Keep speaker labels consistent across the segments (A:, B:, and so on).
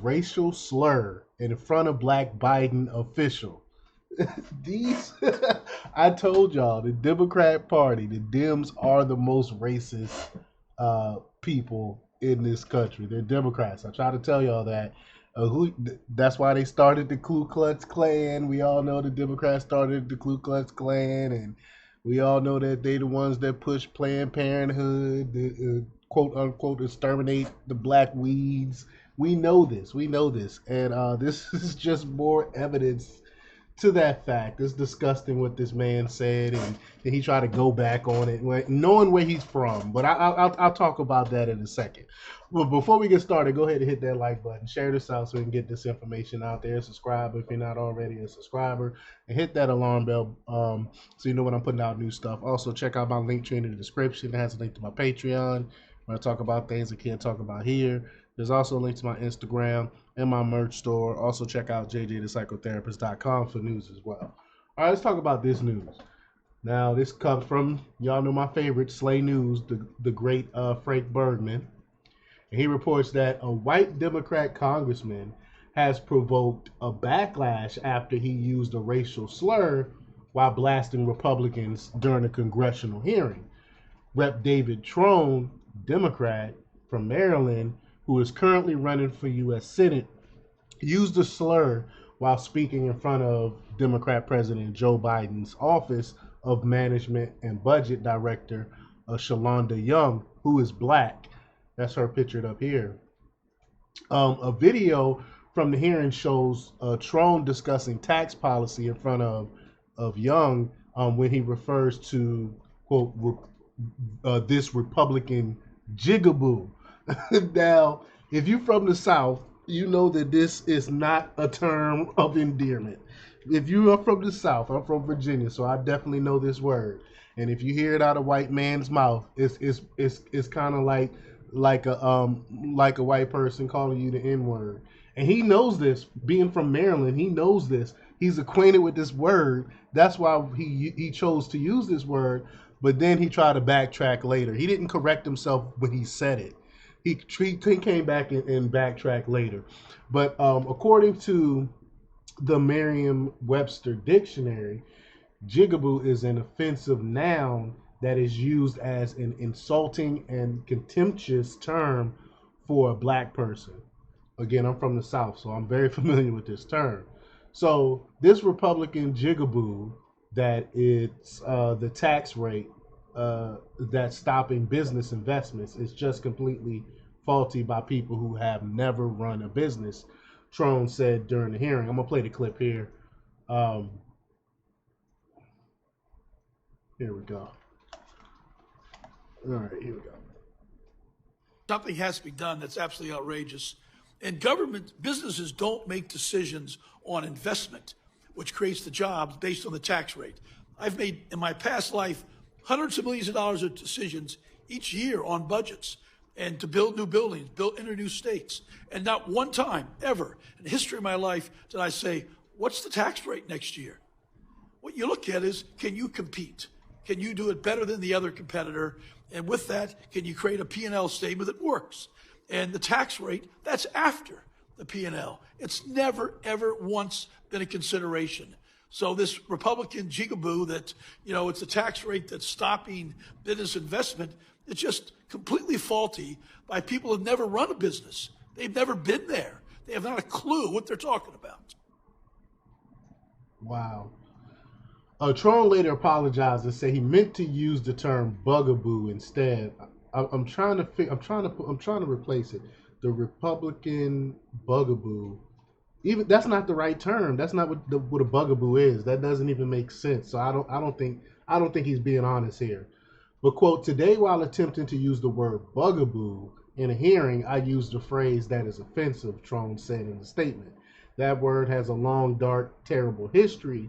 A: racial slur in front of black Biden official. These, I told y'all, the Democrat Party, the Dems are the most racist people in this country. They're Democrats. I try to tell y'all that. That's why they started the Ku Klux Klan. We all know the Democrats started the Ku Klux Klan, and we all know that they the ones that push Planned Parenthood, the quote unquote exterminate the black weeds. We know this. We know this, and this is just more evidence to that fact. It's disgusting what this man said, and he tried to go back on it, knowing where he's from. But I'll talk about that in a second. Well, before we get started, go ahead and hit that like button, share this out so we can get this information out there. Subscribe if you're not already a subscriber, and hit that alarm bell so you know when I'm putting out new stuff. Also, check out my link tree in the description. It has a link to my Patreon where I talk about things I can't talk about here. There's also a link to my Instagram and my merch store. Also, check out jjthepsychotherapist.com for news as well. All right, let's talk about this news. Now, this comes from, y'all know my favorite, Slay News, the great Frank Bergman. And he reports that a white Democrat congressman has provoked a backlash after he used a racial slur while blasting Republicans during a congressional hearing. Rep. David Trone, Democrat from Maryland, who is currently running for U.S. Senate, used a slur while speaking in front of Democrat President Joe Biden's Office of Management and Budget Director, Shalonda Young, who is black. That's her pictured up here. A video from the hearing shows Trone discussing tax policy in front of Young when he refers to, quote, this Republican jigaboo. Now, if you're from the South, you know that this is not a term of endearment. If you are from the South, I'm from Virginia, so I definitely know this word. And if you hear it out of a white man's mouth, it's kind of like a white person calling you the N-word. And he knows this. Being from Maryland, he knows this. He's acquainted with this word. That's why he chose to use this word. But then he tried to backtrack later. He didn't correct himself when he said it. He came back and backtracked later. But according to the Merriam-Webster dictionary, jigaboo is an offensive noun that is used as an insulting and contemptuous term for a black person. Again, I'm from the South, so I'm very familiar with this term. So this Republican jigaboo, that it's the tax rate that's stopping business investments, is just completely faulty by people who have never run a business, Trone said during the hearing. I'm going to play the clip here. Here we go. All right, here we go.
B: Something has to be done that's absolutely outrageous. And government businesses don't make decisions on investment, which creates the jobs based on the tax rate. I've made, in my past life, hundreds of millions of dollars of decisions each year on budgets and to build new buildings, enter new states. And not one time ever in the history of my life did I say, what's the tax rate next year? What you look at is, can you compete? Can you do it better than the other competitor? And with that, can you create a P&L statement that works? And the tax rate, that's after the P&L. It's never, ever once been a consideration. So this Republican jigaboo that, it's a tax rate that's stopping business investment, it's just completely faulty by people who've never run a business. They've never been there. They have not a clue what they're talking about.
A: Wow. Trone later apologized and said he meant to use the term bugaboo instead. I'm trying to replace it. The Republican bugaboo. Even that's not the right term. That's not what a bugaboo is. That doesn't even make sense. So I don't think he's being honest here. But quote, today while attempting to use the word bugaboo in a hearing, I used a phrase that is offensive, Trone said in the statement. That word has a long, dark, terrible history.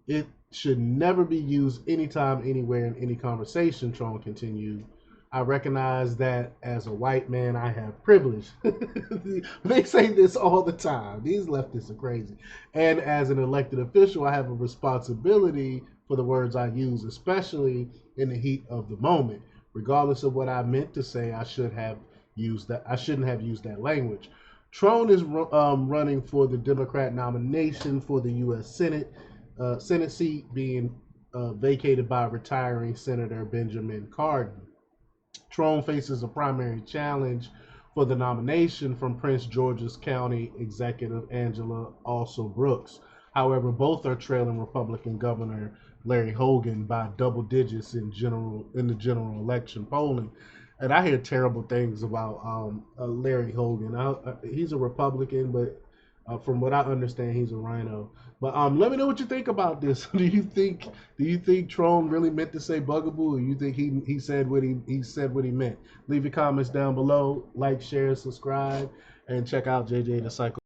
A: It should never be used anytime, anywhere, in any conversation, Trone continued. I recognize that as a white man, I have privilege. They say this all the time. These leftists are crazy. And as an elected official, I have a responsibility for the words I use, especially in the heat of the moment. Regardless of what I meant to say, I shouldn't have used that language. Trone is running for the Democrat nomination for the U.S. Senate seat being vacated by retiring Senator Benjamin Cardin. Trone faces a primary challenge for the nomination from Prince George's County Executive Angela Also Brooks. However, both are trailing Republican Governor Larry Hogan by double digits in the general election polling. And I hear terrible things about Larry Hogan. He's a Republican, but from what I understand, he's a rhino. But let me know what you think about this. Do you think Trone really meant to say bugaboo, or you think he said what he meant? Leave your comments down below. Like, share, subscribe, and check out JJ the Psycho.